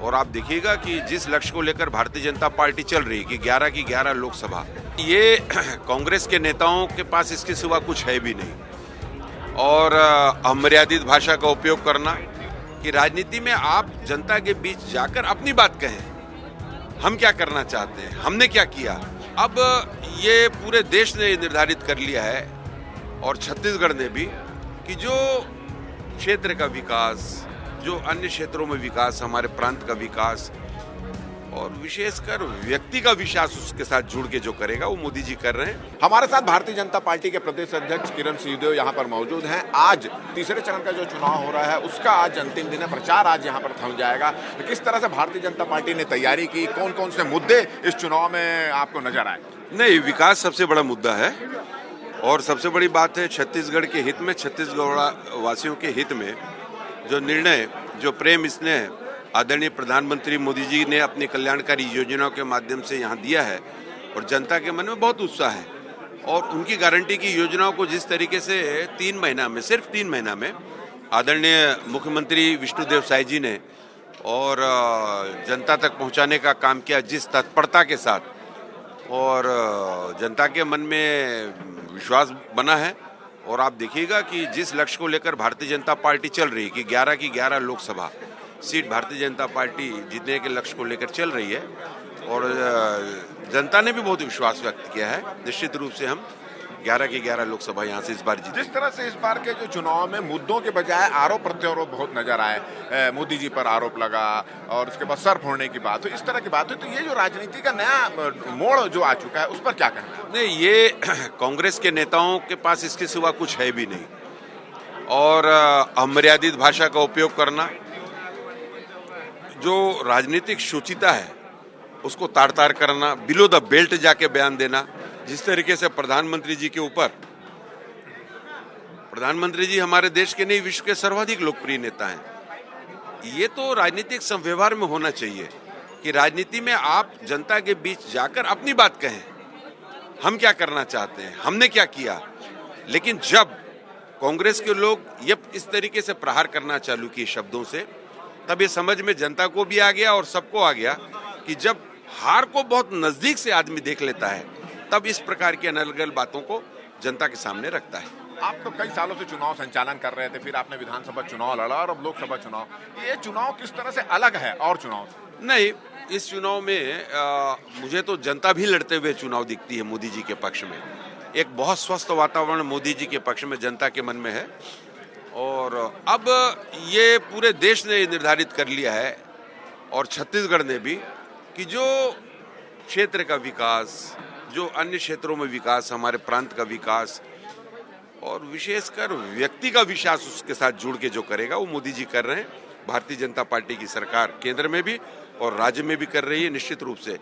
और आप देखिएगा कि जिस लक्ष्य को लेकर भारतीय जनता पार्टी चल रही है कि 11 की 11 लोकसभा, ये कांग्रेस के नेताओं के पास इसके सिवा कुछ है भी नहीं। और अमर्यादित भाषा का उपयोग करना कि राजनीति में आप जनता के बीच जाकर अपनी बात कहें, हम क्या करना चाहते हैं, हमने क्या किया। अब ये पूरे देश ने निर्धारित कर लिया है और छत्तीसगढ़ ने भी कि जो क्षेत्र का विकास, जो अन्य क्षेत्रों में विकास, हमारे प्रांत का विकास और विशेषकर व्यक्ति का विश्वास उसके साथ जुड़ के जो करेगा वो मोदी जी कर रहे हैं। हमारे साथ भारतीय जनता पार्टी के प्रदेश अध्यक्ष किरण सिंहदेव यहाँ पर मौजूद हैं। आज तीसरे चरण का जो चुनाव हो रहा है उसका आज अंतिम दिन है, प्रचार आज यहाँ पर थम जाएगा। तो किस तरह से भारतीय जनता पार्टी ने तैयारी की, कौन कौन से मुद्दे इस चुनाव में आपको नजर आए? नहीं, विकास सबसे बड़ा मुद्दा है और सबसे बड़ी बात है छत्तीसगढ़ के हित में, छत्तीसगढ़ वासियों के हित में जो निर्णय, जो प्रेम स्नेह आदरणीय प्रधानमंत्री मोदी जी ने अपनी कल्याणकारी योजनाओं के माध्यम से यहाँ दिया है और जनता के मन में बहुत उत्साह है। और उनकी गारंटी की योजनाओं को जिस तरीके से 3 महीना में, सिर्फ 3 महीना में आदरणीय मुख्यमंत्री विष्णुदेव साय जी ने और जनता तक पहुँचाने का काम किया जिस तत्परता के साथ, और जनता के मन में विश्वास बना है। और आप देखिएगा कि जिस लक्ष्य को लेकर भारतीय जनता पार्टी चल रही है कि 11 की 11 लोकसभा सीट भारतीय जनता पार्टी जीतने के लक्ष्य को लेकर चल रही है और जनता ने भी बहुत विश्वास व्यक्त किया है। निश्चित रूप से हम 11 की 11 लोकसभा यहाँ से इस बार जीते। जिस तरह से इस बार के जो चुनाव में मुद्दों के बजाय आरोप प्रत्यारोप बहुत नजर आए, मोदी जी पर आरोप लगा और उसके बाद सर फोड़ने की बात हुई, इस तरह की बात हुई, तो ये जो राजनीति का नया मोड़ जो आ चुका है उस पर क्या कहना? नहीं, ये कांग्रेस के नेताओं के पास इसके सिवा कुछ है भी नहीं। और अमर्यादित भाषा का उपयोग करना, जो राजनीतिक शुचिता है उसको तार तार करना, बिलो द बेल्ट जाके बयान देना, जिस तरीके से प्रधानमंत्री जी के ऊपर, प्रधानमंत्री जी हमारे देश के नहीं विश्व के सर्वाधिक लोकप्रिय नेता हैं। ये तो राजनीतिक संव्यवहार में होना चाहिए कि राजनीति में आप जनता के बीच जाकर अपनी बात कहें, हम क्या करना चाहते हैं, हमने क्या किया। लेकिन जब कांग्रेस के लोग ये इस तरीके से प्रहार करना चालू किए शब्दों से, तब ये समझ में जनता को भी आ गया और सबको आ गया कि जब हार को बहुत नजदीक से आदमी देख लेता है तब इस प्रकार की अनर्गल बातों को जनता के सामने रखता है। आप तो कई सालों से चुनाव संचालन कर रहे थे, फिर आपने विधानसभा चुनाव लड़ा और अब लोकसभा चुनाव। ये चुनाव किस तरह से अलग है और चुनाव से? नहीं, इस चुनाव में मुझे तो जनता भी लड़ते हुए चुनाव दिखती है मोदी जी के पक्ष में। एक बहुत स्वस्थ वातावरण मोदी जी के पक्ष में जनता के मन में है और अब ये पूरे देश ने निर्धारित कर लिया है और छत्तीसगढ़ ने भी कि जो क्षेत्र का विकास, जो अन्य क्षेत्रों में विकास, हमारे प्रांत का विकास और विशेषकर व्यक्ति का विश्वास उसके साथ जुड़ के जो करेगा वो मोदी जी कर रहे हैं। भारतीय जनता पार्टी की सरकार केंद्र में भी और राज्य में भी कर रही है। निश्चित रूप से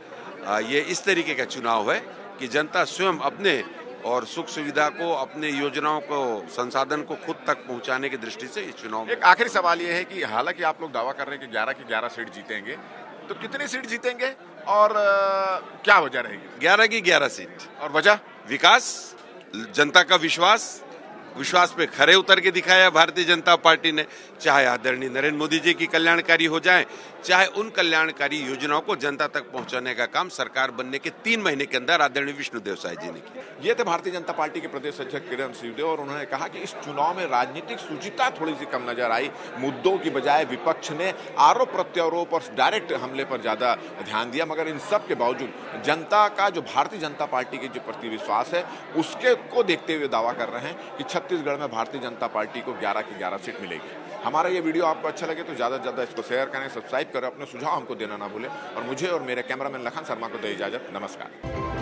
ये इस तरीके का चुनाव है कि जनता स्वयं अपने और सुख सुविधा को, अपने योजनाओं को, संसाधन को खुद तक पहुंचाने की दृष्टि से इस चुनाव में। एक आखिरी सवाल ये है कि हालांकि आप लोग दावा कर रहे हैं कि 11 की 11 सीट जीतेंगे, तो कितनी सीट जीतेंगे और क्या वजह रहेगी? 11 की 11 सीट। और वजह? विकास, जनता का विश्वास, विश्वास पे खरे उतर के दिखाया भारतीय जनता पार्टी ने। चाहे आदरणीय नरेंद्र मोदी जी की कल्याणकारी हो जाए, चाहे उन कल्याणकारी योजनाओं को जनता तक पहुंचाने का काम सरकार बनने के 3 महीने के अंदर आदरणीय विष्णुदेव साय जी ने किया। ये थे भारतीय जनता पार्टी के प्रदेश अध्यक्ष किरण सिंहदेव और उन्होंने कहा कि इस चुनाव में राजनीतिक शुचिता थोड़ी सी कम नजर आई। मुद्दों की बजाय विपक्ष ने आरोप प्रत्यारोप और डायरेक्ट हमले पर ज्यादा ध्यान दिया, मगर इन सब के बावजूद जनता का जो भारतीय जनता पार्टी के जो प्रति विश्वास है उसके को देखते हुए दावा कर रहे हैं कि छत्तीसगढ़ में भारतीय जनता पार्टी को 11 की 11 सीट मिलेगी। हमारा ये वीडियो आपको अच्छा लगे तो ज्यादा से ज्यादा इसको शेयर करें, सब्सक्राइब करें, अपने सुझाव हमको देना ना भूलें और मुझे और मेरे कैमरामैन लखन शर्मा को दे इजाजत। नमस्कार।